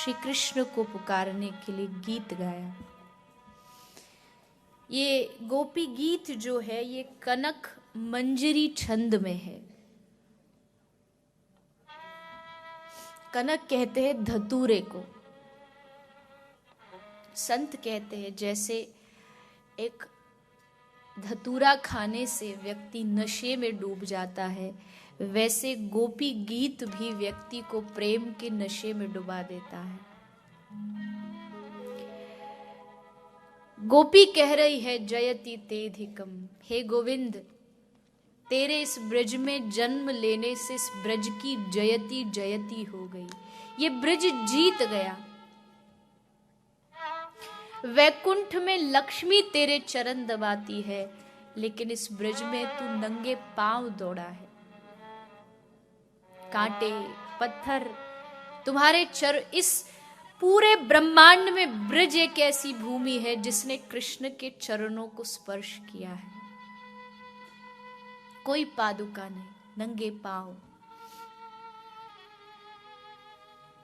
श्री कृष्ण को पुकारने के लिए गीत गाया। ये गोपी गीत जो है ये कनक मंजरी छंद में है। कनक कहते हैं धतूरे को, संत कहते हैं जैसे एक धतूरा खाने से व्यक्ति नशे में डूब जाता है, वैसे गोपी गीत भी व्यक्ति को प्रेम के नशे में डुबा देता है। गोपी कह रही है जयति तेधिकम, हे गोविंद तेरे इस ब्रज में जन्म लेने से इस ब्रज की जयति जयति हो गई, ये ब्रज जीत गया। वैकुंठ में लक्ष्मी तेरे चरण दबाती है, लेकिन इस ब्रज में तू नंगे पांव दौड़ा है। कांटे पत्थर तुम्हारे इस पूरे ब्रह्मांड में ब्रज एक ऐसी भूमि है जिसने कृष्ण के चरणों को स्पर्श किया है। कोई पादुका नहीं, नंगे पांव।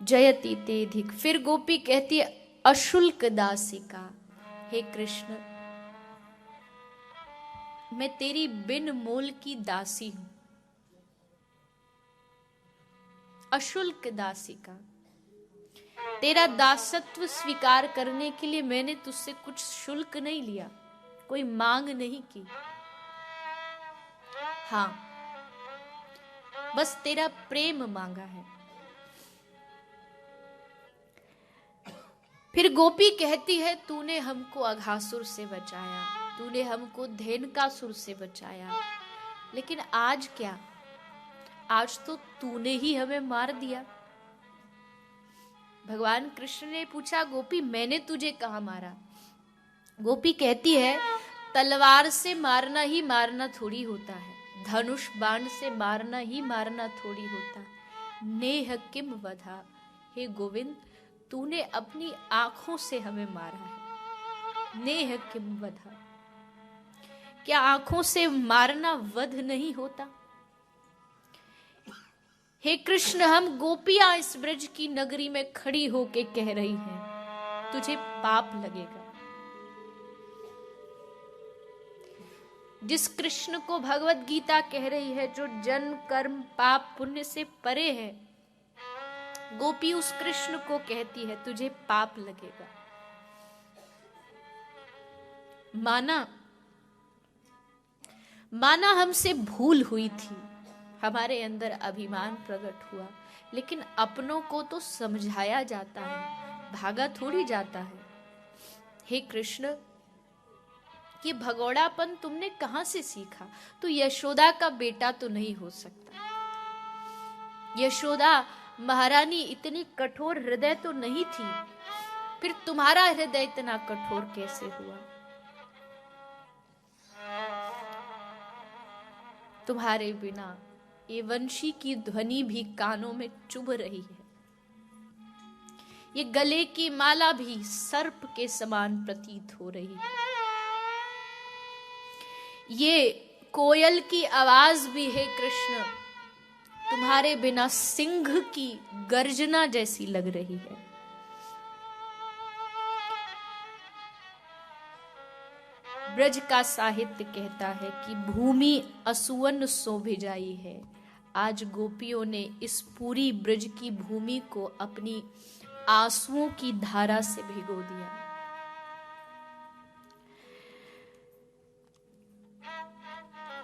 जयति तेधिक। फिर गोपी कहती है अशुल्क दासिका, हे कृष्ण मैं तेरी बिन मोल की दासी हूं। अशुल्क दासिका, तेरा दासत्व स्वीकार करने के लिए मैंने तुझसे कुछ शुल्क नहीं लिया, कोई मांग नहीं की। हाँ, बस तेरा प्रेम मांगा है। फिर गोपी कहती है तूने हमको अघासुर से बचाया, तूने हमको धेनुकासुर से बचाया, लेकिन आज क्या, आज तो तूने ही हमें मार दिया। भगवान कृष्ण ने पूछा गोपी मैंने तुझे कहां मारा? गोपी कहती है तलवार से मारना ही मारना थोड़ी होता है, धनुष बाण से मारना ही मारना थोड़ी होता है। नेह किम वधा, हे गोविंद तूने अपनी आंखों से हमें मारा है। नेह किम वधा, क्या आंखों से मारना वध नहीं होता? हे कृष्ण हम गोपियां इस ब्रज की नगरी में खड़ी होके कह रही हैं तुझे पाप लगेगा। जिस कृष्ण को भगवत गीता कह रही है जो जन्म कर्म पाप पुण्य से परे है, गोपी उस कृष्ण को कहती है तुझे पाप लगेगा। माना हमसे भूल हुई थी, हमारे अंदर अभिमान प्रकट हुआ, लेकिन अपनों को तो समझाया जाता है, भागा थोड़ी जाता है। हे कृष्ण ये भगोड़ापन तुमने कहां से सीखा? तो यशोदा का बेटा तो नहीं हो सकता। यशोदा महारानी इतनी कठोर हृदय तो नहीं थी, फिर तुम्हारा हृदय इतना कठोर कैसे हुआ? तुम्हारे बिना ये वंशी की ध्वनि भी कानों में चुभ रही है, ये गले की माला भी सर्प के समान प्रतीत हो रही है, ये कोयल की आवाज भी है कृष्ण तुम्हारे बिना सिंह की गर्जना जैसी लग रही है। ब्रज का साहित्य कहता है कि भूमि असुवन शोभे जाई है। आज गोपियों ने इस पूरी ब्रज की भूमि को अपनी आंसुओं की धारा से भिगो दिया।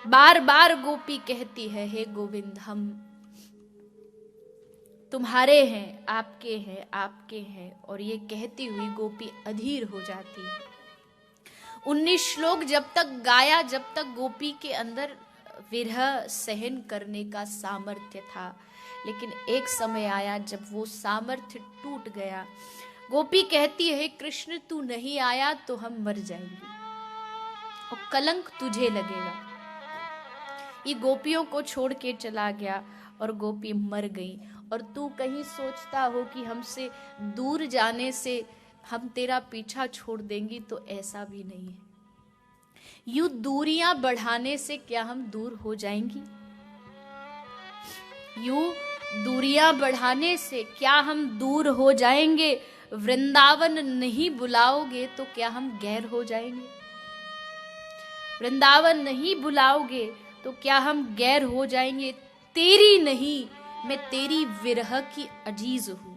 बार बार गोपी कहती है हे गोविंद हम तुम्हारे हैं, आपके हैं, आपके हैं, और ये कहती हुई गोपी अधीर हो जाती है। 19 श्लोक जब तक गाया, जब तक गोपी के अंदर विरह सहन करने का सामर्थ्य था, लेकिन एक समय आया जब वो सामर्थ्य टूट गया। गोपी कहती है कृष्ण तू नहीं आया तो हम मर जाएंगे और कलंक तुझे लगेगा। ये गोपियों को छोड़ के चला गया और गोपी मर गई। और तू कहीं सोचता हो कि हमसे दूर जाने से हम तेरा पीछा छोड़ देंगी, तो ऐसा भी नहीं है। यूं दूरियां बढ़ाने से क्या हम दूर हो जाएंगी? यूं दूरियां बढ़ाने से क्या हम दूर हो जाएंगे? वृंदावन नहीं बुलाओगे तो क्या हम गैर हो जाएंगे? वृंदावन नहीं बुलाओगे तो क्या हम गैर हो जाएंगे? तेरी नहीं, मैं तेरी विरह की अजीज हूं।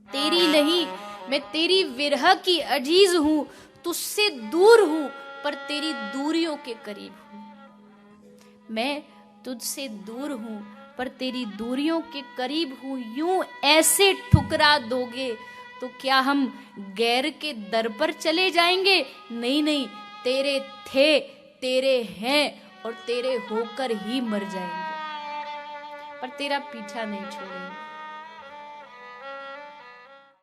तेरी नहीं, मैं तेरी विरह की अजीज हूं। तुझसे दूर हूं पर तेरी दूरियों के करीब हूं। मैं तुझसे दूर हूं पर तेरी दूरियों के करीब हूं। यूं ऐसे ठुकरा दोगे तो क्या हम गैर के दर पर चले जाएंगे? नहीं नहीं, तेरे थे, तेरे हैं और तेरे होकर ही मर जाएंगे, पर तेरा पीछा नहीं छोड़ेंगे।